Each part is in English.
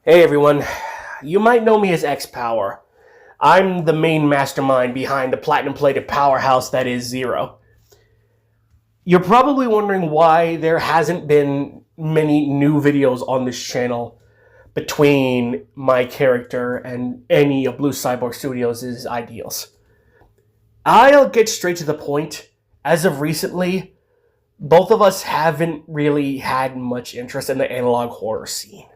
Hey everyone, you might know me as X Power. I'm the main mastermind behind the platinum plated powerhouse that is Zero. You're probably wondering why there hasn't been many new videos on this channel between my character and any of Blue Cyborg Studios' ideals. I'll get straight to the point. As of recently, both of us haven't really had much interest in the analog horror scene.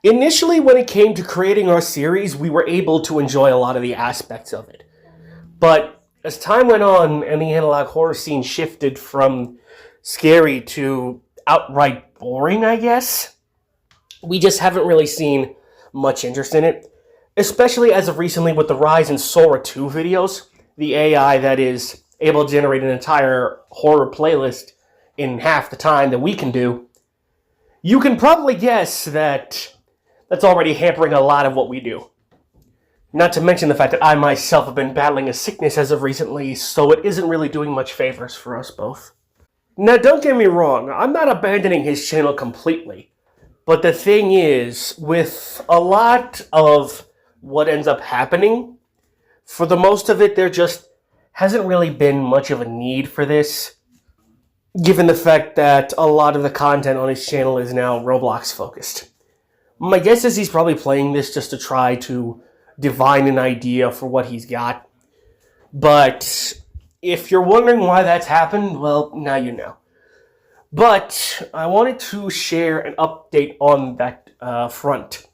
Initially, when it came to creating our series, we were able to enjoy a lot of the aspects of it. But as time went on and the analog horror scene shifted from scary to outright boring, I guess, we just haven't really seen much interest in it. Especially as of recently with the rise in Sora 2 videos, the AI that is able to generate an entire horror playlist in half the time that we can do. You can probably guess that that's already hampering a lot of what we do. Not to mention the fact that I myself have been battling a sickness as of recently, so it isn't really doing much favors for us both. Now, don't get me wrong, I'm not abandoning his channel completely. But the thing is, with a lot of what ends up happening, for the most of it, there just hasn't really been much of a need for this, given the fact that a lot of the content on his channel is now Roblox focused. My guess is he's probably playing this just to try to divine an idea for what he's got. But if you're wondering why that's happened, well, now you know. But I wanted to share an update on that front.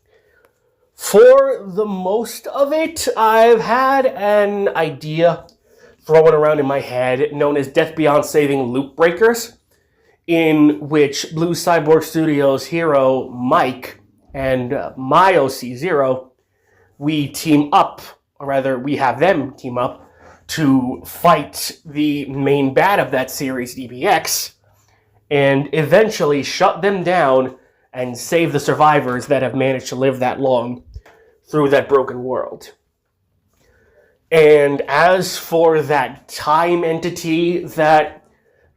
For the most of it, I've had an idea thrown around in my head known as Death Beyond Saving Loop Breakers, in which Blue Cyborg Studios hero Mike and my OC Zero, we team up, or rather, we have them team up to fight the main bad of that series, DBX, and eventually shut them down and save the survivors that have managed to live that long through that broken world. And as for that time entity that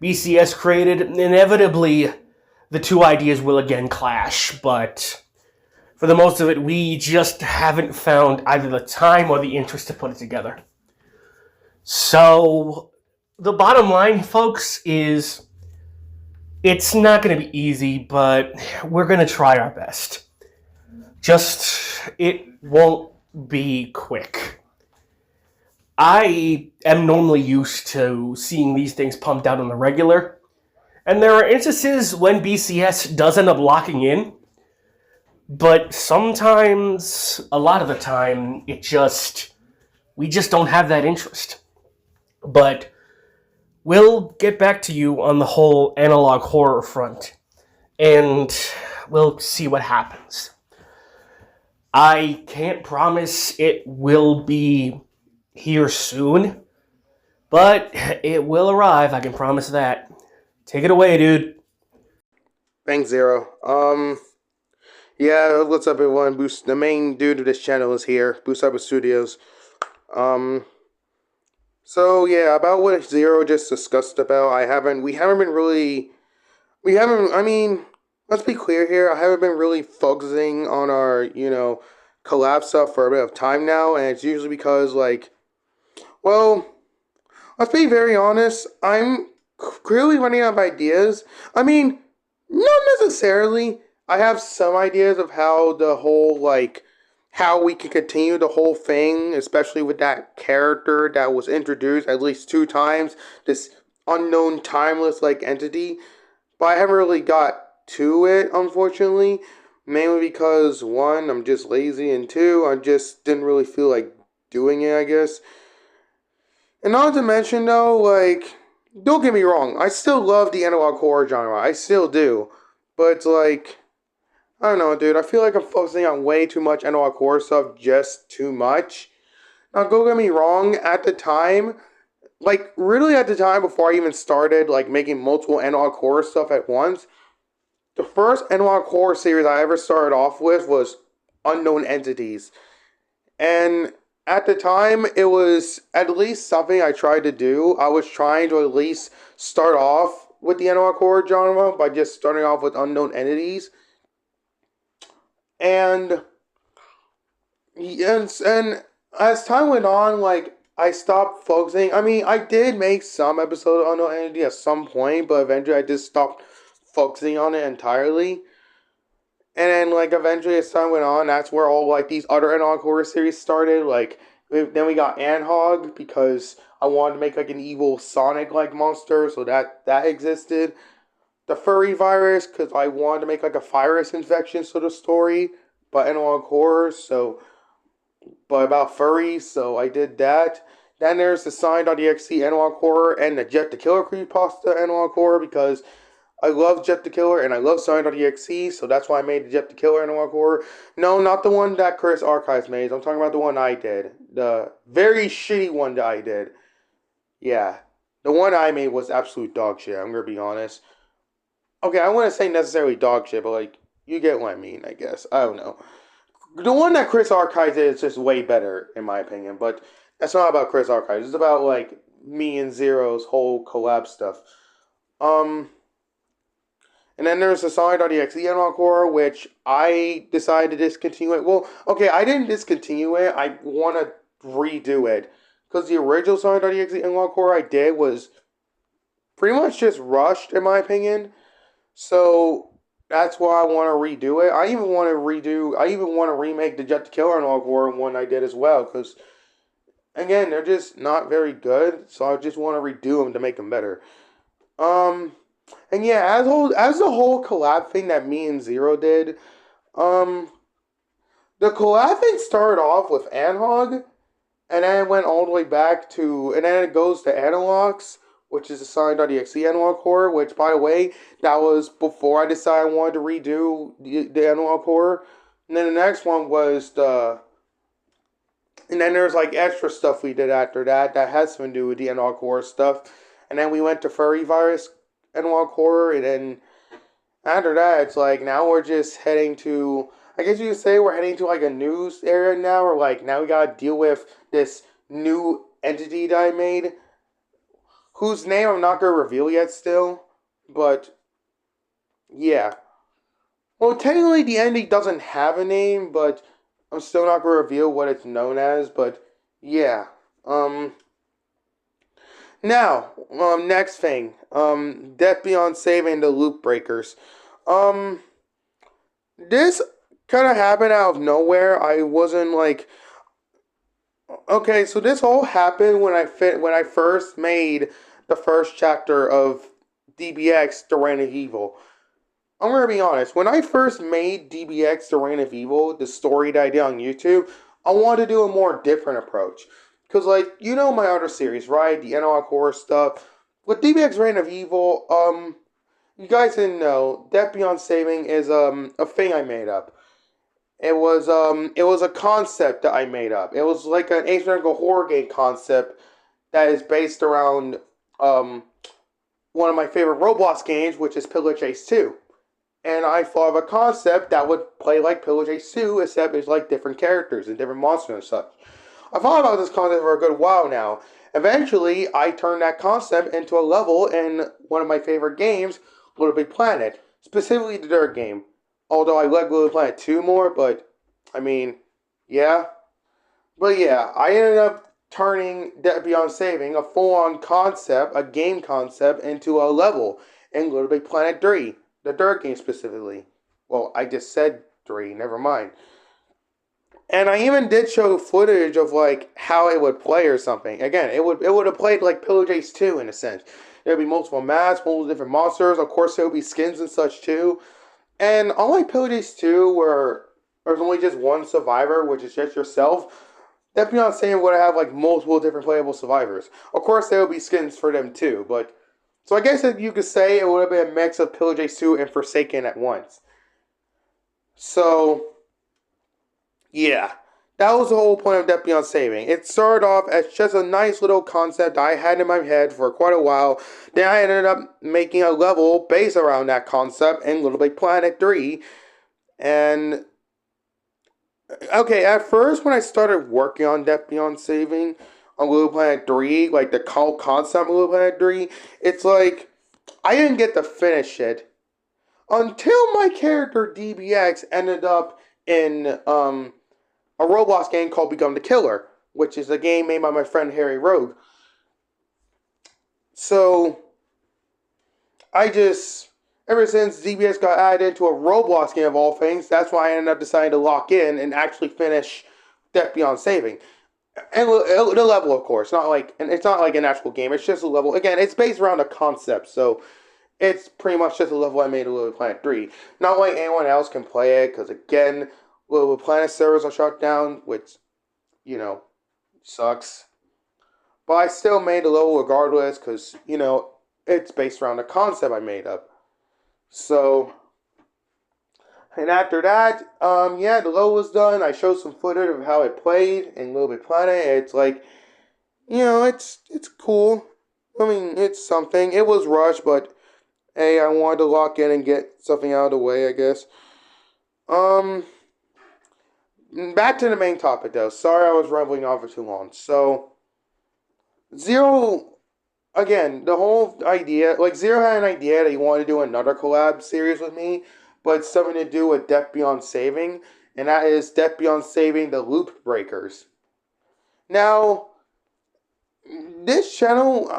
BCS created, inevitably the two ideas will again clash, but for the most of it, we just haven't found either the time or the interest to put it together. So, the bottom line, folks, is it's not going to be easy, but we're going to try our best. Just, it won't be quick. I am normally used to seeing these things pumped out on the regular, and there are instances when BCS does end up locking in, but sometimes, a lot of the time, we just don't have that interest. But we'll get back to you on the whole analog horror front, and we'll see what happens. I can't promise it will be here soon, but it will arrive, I can promise that. Take it away, dude. Thanks, Zero. Yeah, what's up, everyone? Boost, the main dude of this channel is here. Boost Cyber Studios. Um, so yeah, about what Zero just discussed about, we haven't been really, I mean, let's be clear here. I haven't been really focusing on our, collab stuff for a bit of time now, and it's usually because, well, let's be very honest. I'm clearly running out of ideas. I mean, not necessarily. I have some ideas of how the whole, how we can continue the whole thing, especially with that character that was introduced at least 2 times, this unknown timeless, entity. But I haven't really got to it, unfortunately. Mainly because, 1, I'm just lazy, and 2, I just didn't really feel like doing it, I guess. And not to mention, though, don't get me wrong, I still love the analog horror genre. I still do. But, I don't know, dude. I feel like I'm focusing on way too much analog horror stuff, just too much. Now, don't get me wrong, at the time, really at the time before I even started, making multiple analog horror stuff at once, the first analog horror series I ever started off with was Unknown Entities. And at the time, it was at least something I tried to do. I was trying to at least start off with the analog horror genre by just starting off with Unknown Entities. And and as time went on, like I stopped focusing. I mean, I did make some episodes on No Entity at some point, but eventually I just stopped focusing on it entirely. And then, like, eventually, as time went on, that's where all like these other analog horror series started. Like, then we got Anhog because I wanted to make like an evil Sonic like monster, so that existed. The furry virus because I wanted to make like a virus infection sort of story, but analog horror. So, but about furries, so I did that. Then there's the Sign.exe analog horror and the Jet the Killer creepypasta analog horror because I love Jet the Killer and I love Sign.exe, so that's why I made the Jet the Killer analog horror. No, not the one that Chris Archives made. I'm talking about the one I did. The very shitty one that I did. Yeah. The one I made was absolute dog shit, I'm gonna be honest. Okay, I wouldn't say necessarily dog shit, but like, you get what I mean, I guess. I don't know. The one that Chris Archives did is just way better, in my opinion, but that's not about Chris Archives. It's about, like, me and Zero's whole collab stuff. Um, And then there's the Sonic.exe analog horror, which I decided to discontinue it. Well, okay, I didn't discontinue it. I want to redo it. Because the original Sonic.exe analog horror I did was pretty much just rushed, in my opinion. So that's why I want to redo it. I even want to remake the Jet to Killer analog horror one I did as well. Because, again, they're just not very good. So I just want to redo them to make them better. Um, and yeah, as the whole collab thing that me and Zero did, um, the collab thing started off with Anhog, and then it went all the way back to, and then it goes to Analogs, which is a Sign.exe analog horror. Which, by the way, that was before I decided I wanted to redo the analog horror. And then the next one was and then there's like extra stuff we did after that that has something to do with the analog horror stuff. And then we went to Furry Virus analog horror, and then after that, it's like now we're just heading to. I guess you could say we're heading to like a news area now, or like now we gotta deal with this new entity that I made, whose name I'm not gonna reveal yet still, but yeah. Well, technically the entity doesn't have a name, but I'm still not gonna reveal what it's known as. But yeah. Now, next thing, Death Beyond Saving the Loop Breakers. Um, this kind of happened out of nowhere. I wasn't like, okay, so this all happened when I first made the first chapter of DBX: The Reign of Evil. I'm gonna be honest. When I first made DBX: The Reign of Evil, the story that I did on YouTube, I wanted to do a more different approach. Cause like you know my other series, right? The analog horror stuff. With DBX: Reign of Evil, you guys didn't know Death Beyond Saving is a thing I made up. It was a concept that I made up. It was like an asymmetrical horror game concept that is based around um one of my favorite Roblox games, which is Pillar Chase 2. And I thought of a concept that would play like Pillar Chase 2, except it's like different characters and different monsters and such. I thought about this concept for a good while now. Eventually, I turned that concept into a level in one of my favorite games, Little Big Planet, specifically the Dirt game. Although I like Little Big Planet 2 more, but I mean, yeah. But yeah, I ended up turning Dead Beyond Saving, a full-on concept, a game concept, into a level in Little Big Planet 3, the Dirt game specifically. Well, I just said 3, never mind. And I even did show footage of like how it would play or something. Again, it would have played like Pillage 2 in a sense. There'd be multiple maps, multiple different monsters. Of course, there would be skins and such too. And unlike Pillage 2, where there's only just one survivor, which is just yourself, that beyond saying would have like multiple different playable survivors. Of course, there would be skins for them too. But so I guess that you could say it would have been a mix of Pillage 2 and Forsaken at once. So yeah, that was the whole point of Death Beyond Saving. It started off as just a nice little concept I had in my head for quite a while. Then I ended up making a level based around that concept in Little Big Planet 3. And, okay, at first when I started working on Death Beyond Saving on Little Planet 3, like the concept of Little Planet 3, it's like, I didn't get to finish it until my character DBX ended up in, a Roblox game called Become the Killer, which is a game made by my friend Harry Rogue. So I just, ever since DBX got added into a Roblox game of all things, that's why I ended up deciding to lock in and actually finish Death Beyond Saving. And the level, of course, not like, and it's not like an actual game. It's just a level. Again, it's based around a concept, so it's pretty much just a level I made of Little Big Planet 3. Not like anyone else can play it, because again, Little Big Planet servers are shut down, which, sucks. But I still made the level regardless, because, it's based around the concept I made up. So, and after that, the level was done. I showed some footage of how it played in Little Big Planet. It's like, it's cool. I mean, it's something. It was rushed, but hey, I wanted to lock in and get something out of the way, I guess. Back to the main topic, though. Sorry I was rambling on for too long. So, Zero, again, the whole idea, like, Zero had an idea that he wanted to do another collab series with me, but it's something to do with Death Beyond Saving, and that is Death Beyond Saving the Loop Breakers. Now, this channel,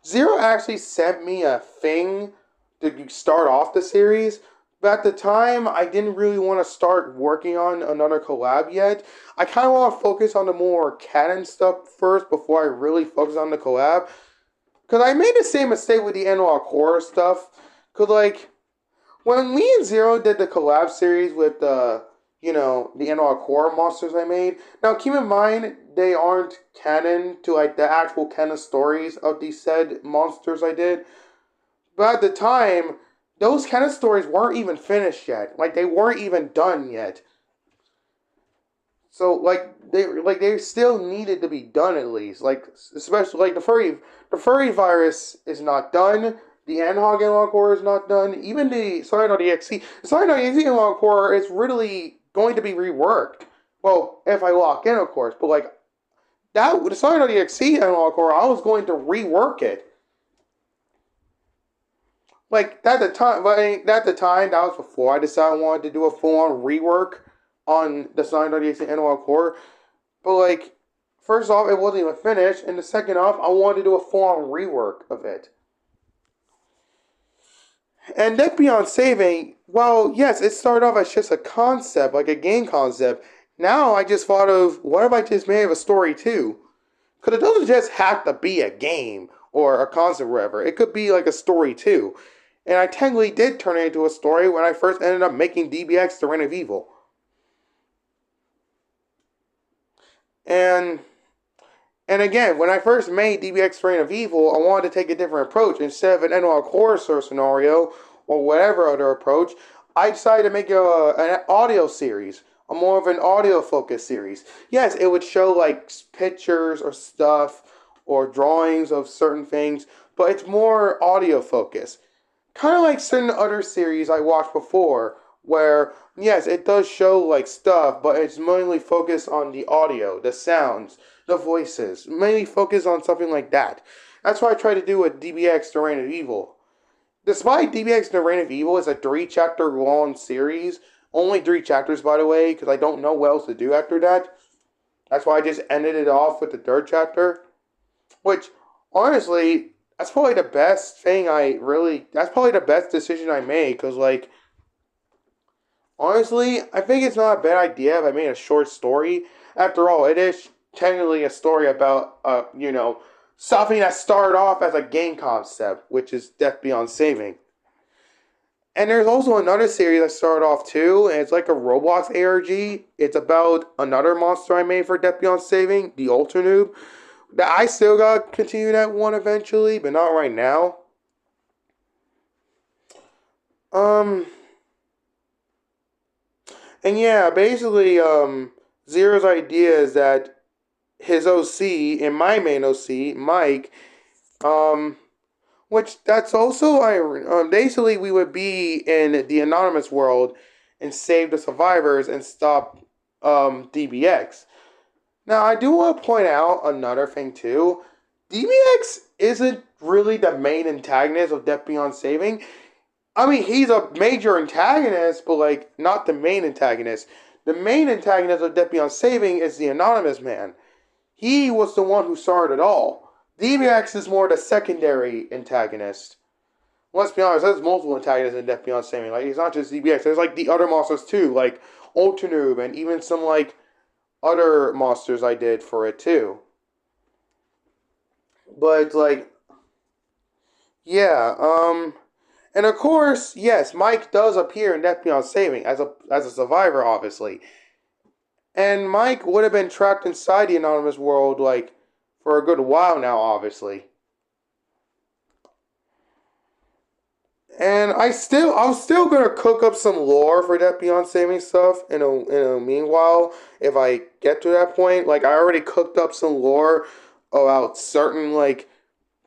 Zero actually sent me a thing to start off the series, but at the time, I didn't really want to start working on another collab yet. I kind of want to focus on the more canon stuff first before I really focus on the collab. Because I made the same mistake with the analog horror stuff. Because, like, when me and Zero did the collab series with the analog horror monsters I made. Now, keep in mind, they aren't canon to, like, the actual canon stories of these said monsters I did. But at the time, those canon stories weren't even finished yet. Like, they weren't even done yet. So, they still needed to be done at least. Like, especially, like, the furry virus is not done. The Anhog analog horror is not done. Even the Sorry.exe analog horror is really going to be reworked. Well, if I lock in, of course. But, like, the Sorry.exe analog horror, I was going to rework it. Like, at the time, that was before I decided I wanted to do a full-on rework on the Sorry.exe analog horror. But, like, first off, it wasn't even finished. And the second off, I wanted to do a full-on rework of it. And Death Beyond Saving, well, yes, it started off as just a concept, like a game concept. Now I just thought of, what if I just made a story too? Because it doesn't just have to be a game or a concept or whatever. It could be like a story too. And I technically did turn it into a story when I first ended up making DBX The Reign of Evil. And again, when I first made DBX Reign of Evil, I wanted to take a different approach. Instead of an analog horror scenario or whatever other approach, I decided to make an audio series, a more of an audio-focused series. Yes, it would show like pictures or stuff or drawings of certain things, but it's more audio-focused. Kind of like certain other series I watched before, where, yes, it does show like stuff, but it's mainly focused on the audio, the sounds, the voices, mainly focus on something like that. That's what I try to do with DBX The Reign of Evil. Despite DBX The Reign of Evil is a 3-chapter long series, only 3 chapters by the way, because I don't know what else to do after that. That's why I just ended it off with the 3rd chapter. Which, honestly, that's probably the best that's probably the best decision I made, because, like, honestly, I think it's not a bad idea if I made a short story. After all, it is technically a story about, something that started off as a game concept, which is Death Beyond Saving. And there's also another series that started off too, and it's like a Roblox ARG. It's about another monster I made for Death Beyond Saving, the Ultra Noob. That I still gotta continue that one eventually, but not right now. And yeah, basically, Zero's idea is that his OC and my main OC, Mike, which that's also basically we would be in the anonymous world and save the survivors and stop DBX. Now I do want to point out another thing too. DBX isn't really the main antagonist of Death Beyond Saving. I mean, he's a major antagonist, but like not the main antagonist. The main antagonist of Death Beyond Saving is the Anonymous Man. He was the one who started it all. DBX is more the secondary antagonist. Let's be honest, there's multiple antagonists in Death Beyond Saving. Like, it's not just DBX. There's, like, the other monsters, too. Like, Ultanoob and even some, like, other monsters I did for it, too. But, like, yeah, and of course, yes, Mike does appear in Death Beyond Saving as a survivor, obviously. And Mike would have been trapped inside the Anonymous world, like, for a good while now, obviously. And I was still gonna cook up some lore for Death Beyond Saving stuff in a meanwhile, if I get to that point. Like, I already cooked up some lore about certain, like,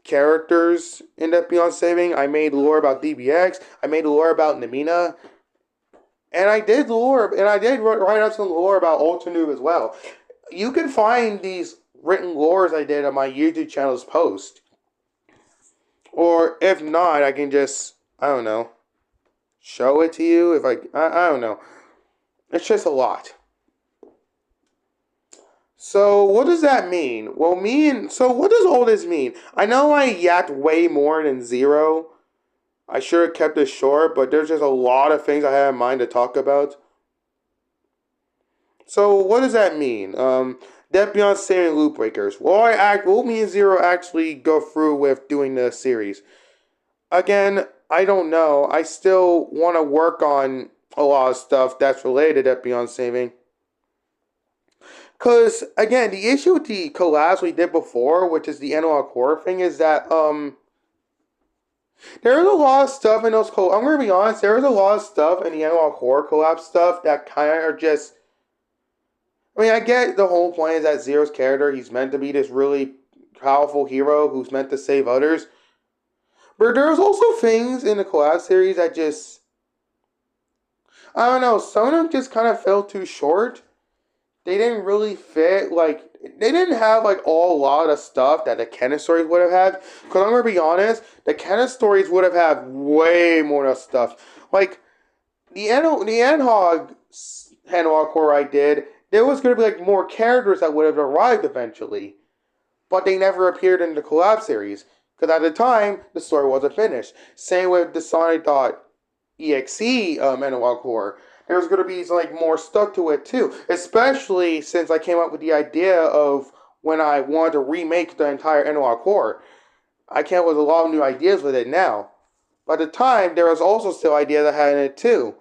characters in Death Beyond Saving. I made lore about DBX. I made lore about Namina. And I did write up some lore about Ultanoob as well. You can find these written lores I did on my YouTube channel's post. Or if not, I can just, I don't know, show it to you. If I don't know. It's just a lot. So, what does that mean? Well, so what does all this mean? I know I yacked way more than zero. I should have kept it short, but there's just a lot of things I have in mind to talk about. So, what does that mean? Death Beyond Saving Loop Breakers. Will me and Zero actually go through with doing the series? Again, I don't know. I still want to work on a lot of stuff that's related to Death Beyond Saving. Because, again, the issue with the collabs we did before, which is the analog horror thing, is that, there is a lot of stuff in those I'm going to be honest, there is a lot of stuff in the analog horror collab stuff that kind of are just, I mean, I get the whole point is that Zero's character, he's meant to be this really powerful hero who's meant to save others. But there's also things in the collab series that just, I don't know, some of them just kind of fell too short. They didn't really fit, like, they didn't have, like, a lot of stuff that the Kenneth stories would have had. Because I'm going to be honest, the Kenneth stories would have had way more stuff. Like, the Anhog horror I did, there was going to be, like, more characters that would have arrived eventually. But they never appeared in the collab series. Because at the time, the story wasn't finished. Same with the Sonic.exe analog horror. There's going to be like more stuff to it too. Especially since I came up with the idea of when I wanted to remake the entire analog horror. I came up with a lot of new ideas with it now. By the time, there was also still ideas I had in it too.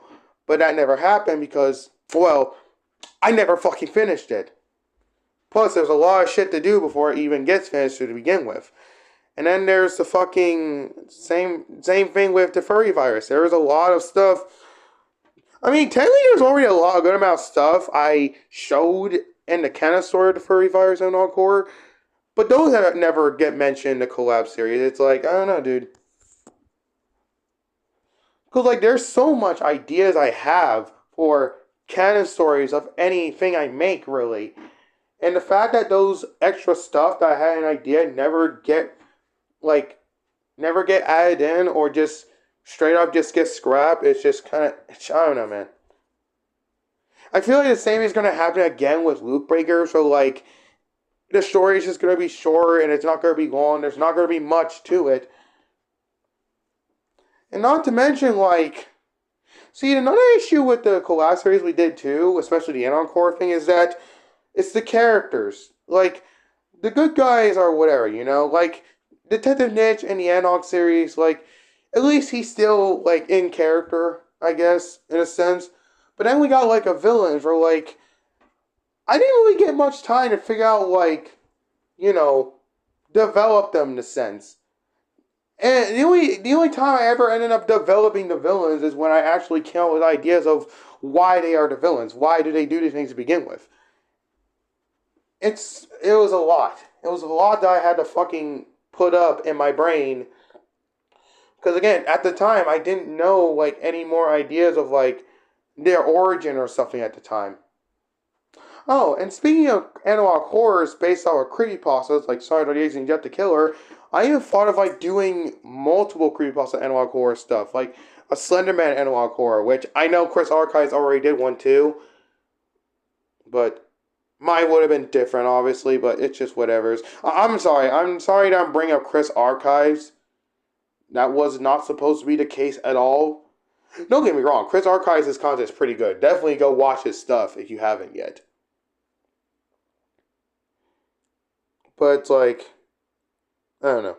But that never happened because, well, I never fucking finished it. Plus, there's a lot of shit to do before it even gets finished to begin with. And then there's the fucking same thing with the furry virus. There was a lot of stuff. I mean, technically there's already a good amount of stuff I showed in the Kenneth story of the furry virus and horror. But those that never get mentioned in the collab series. It's like, I don't know, dude. Because, like, there's so much ideas I have for canon stories of anything I make, really. And the fact that those extra stuff that I had an idea never get added in or just straight up just get scrapped, it's just kind of, I don't know, man. I feel like the same is going to happen again with Loop Breaker, so, like, the story is just going to be short and it's not going to be long, there's not going to be much to it. And not to mention, like, see, another issue with the collab series we did too, especially the Encore thing, is that it's the characters. Like, the good guys are whatever, you know? Like, Detective Niche in the Anog series, like, at least he's still, like, in character, I guess, in a sense. But then we got, like, a villain for, like, I didn't really get much time to figure out, like, you know, develop them in a sense. And the only time I ever ended up developing the villains is when I actually came up with ideas of why they are the villains. Why do they do these things to begin with? It was a lot. It was a lot that I had to fucking put up in my brain. Because again, at the time, I didn't know, like, any more ideas of, like, their origin or something at the time. Oh, and speaking of analog horrors based off of creepypastas like Sonic.exe and Jet the Killer, I even thought of, like, doing multiple creepypasta analog horror stuff, like a Slenderman analog horror, which I know Chris Archives already did one too. but mine would have been different, obviously. But it's just whatever's. I'm sorry. I'm sorry that I'm bringing up Chris Archives. That was not supposed to be the case at all. Don't get me wrong. Chris Archives' content is pretty good. Definitely go watch his stuff if you haven't yet. But it's like, I don't know.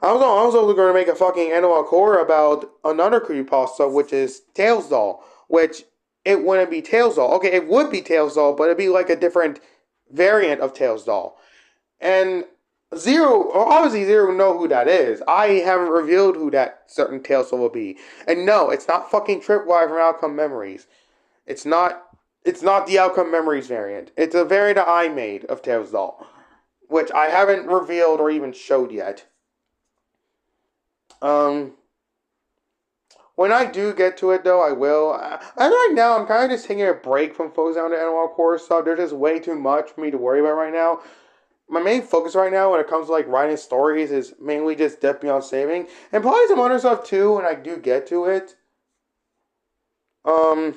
I was also going to make a fucking NOL core about another creepypasta, which is Tails Doll. Which it wouldn't be Tails Doll. Okay, it would be Tails Doll, but it'd be like a different variant of Tails Doll. And Zero, obviously Zero know who that is. I haven't revealed who that certain Tails Doll will be. And no, it's not fucking Tripwire from Outcome Memories. It's not. It's not the Outcome Memories variant. It's a variant that I made of Tails Doll, which I haven't revealed or even showed yet. Um, when I do get to it, though, I will. And right now, I'm kind of just taking a break from focusing on the NOL core stuff. There's just way too much for me to worry about right now. My main focus right now when it comes to like writing stories is mainly just Death Beyond Saving, and probably some other stuff too when I do get to it. Um,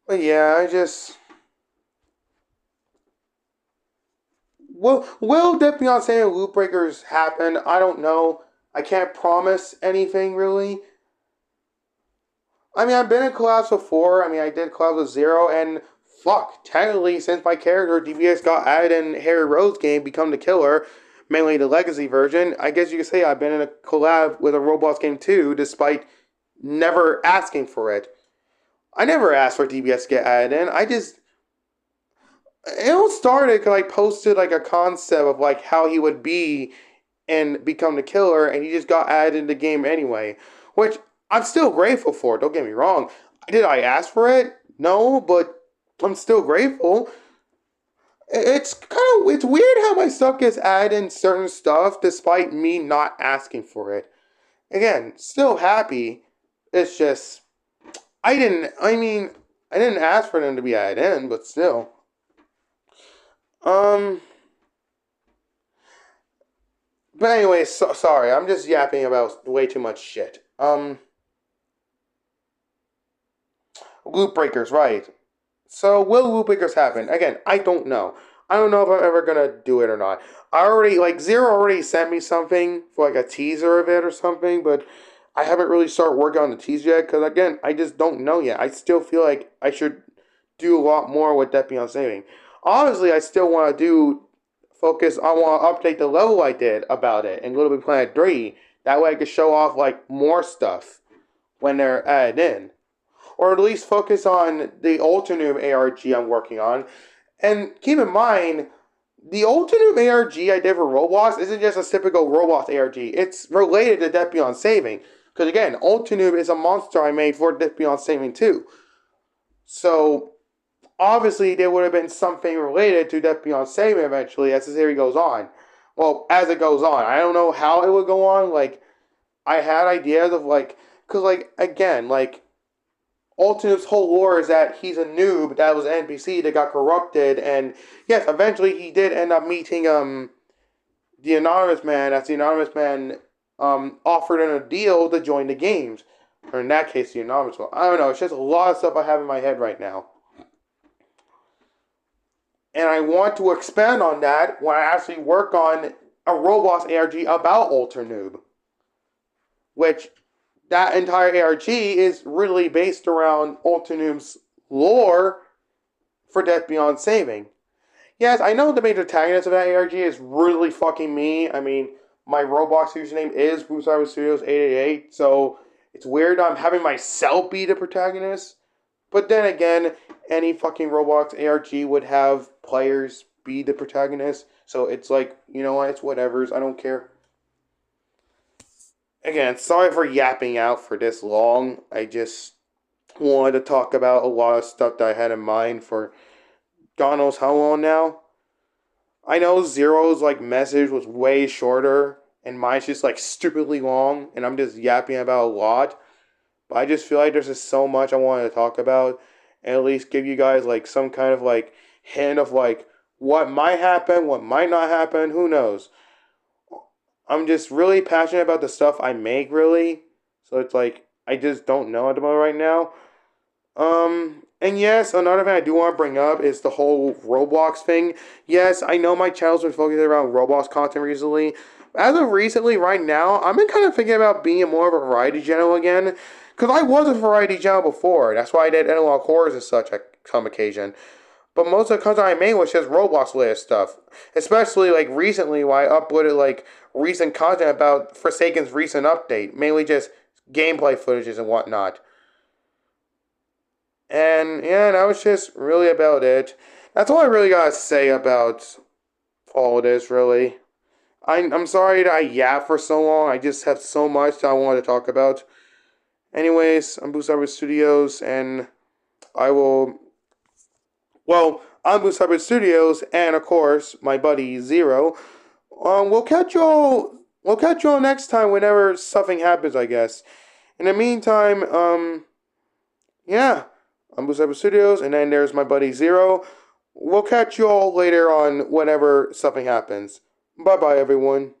but yeah, I just will Death Beyond Saving Loop Breakers happen? I don't know. I can't promise anything really. I mean, I've been in collabs before. I mean, I did collabs with Zero, and fuck, technically, since my character DBS got added in Harry Rose game, Become the Killer, mainly the Legacy version, I guess you could say I've been in a collab with a Roblox game too, despite never asking for it. I never asked for DBS to get added in. I just it all started because I posted like a concept of like how he would be and become the killer, and he just got added in the game anyway, which I'm still grateful for. Don't get me wrong. Did I ask for it? No, but I'm still grateful. It's weird how my stuff gets added in certain stuff despite me not asking for it. Again, still happy. It's just I didn't ask for them to be added in, but still. Um but anyway, sorry, I'm just yapping about way too much shit. Loop breakers, right. So will loop breakers happen? Again, I don't know. I don't know if I'm ever gonna do it or not. I already like Zero already sent me something for like a teaser of it or something, but I haven't really started working on the teaser yet because again, I just don't know yet. I still feel like I should do a lot more with Death Beyond Saving. Honestly, I still want to do focus. I want to update the level I did about it in Little Big Planet 3. That way, I could show off like more stuff when they're added in, or at least focus on the Ultimate ARG I'm working on. And keep in mind, the Ultimate ARG I did for Roblox isn't just a typical Roblox ARG. It's related to Death Beyond Saving. Because again, Ultimate is a monster I made for Death Beyond Saving too. So obviously there would have been something related to Death Beyond Saving eventually as the series goes on. Well, as it goes on. I don't know how it would go on. Like, I had ideas of like, because like, again, like, Ultimate's whole lore is that he's a noob that was an NPC that got corrupted, and yes, eventually he did end up meeting the anonymous man. As the anonymous man offered him a deal to join the games, or in that case, the anonymous one. I don't know. It's just a lot of stuff I have in my head right now, and I want to expand on that when I actually work on a Roblox ARG about Ultra Noob, which that entire ARG is really based around Ultinoob's lore for Death Beyond Saving. Yes, I know the main protagonist of that ARG is really fucking me. I mean, my Roblox username is Cyber Studios 888, so it's weird I'm having myself be the protagonist. But then again, any fucking Roblox ARG would have players be the protagonist, so it's like, you know what, it's whatever's, I don't care. Again, sorry for yapping out for this long. I just wanted to talk about a lot of stuff that I had in mind for God knows how long now. I know Zero's like message was way shorter and mine's just like stupidly long and I'm just yapping about a lot. But I just feel like there's just so much I wanted to talk about and at least give you guys like some kind of like hint of like what might happen, what might not happen, who knows. I'm just really passionate about the stuff I make, really. So it's like, I just don't know at the moment right now. And yes, another thing I do want to bring up is the whole Roblox thing. Yes, I know my channel's been focused around Roblox content recently. As of recently, right now, I've been kind of thinking about being more of a variety channel again. Because I was a variety channel before. That's why I did analog horrors and such at some occasion. But most of the content I made was just Roblox related stuff. Especially like recently, when I uploaded like recent content about Forsaken's recent update. Mainly just gameplay footages and whatnot. And yeah, that was just really about it. That's all I really gotta say about all of this, really. I'm sorry that I yapped for so long. I just have so much that I wanted to talk about. Anyways, I'm Boost Hybrid Studios, and I will. Well, I'm Boost Hybrid Studios, and of course, my buddy Zero. We'll catch y'all. We'll catch y'all next time whenever something happens, I guess. In the meantime, yeah. I'm Boost Hybrid Studios, and then there's my buddy Zero. We'll catch you all later on whenever something happens. Bye bye, everyone.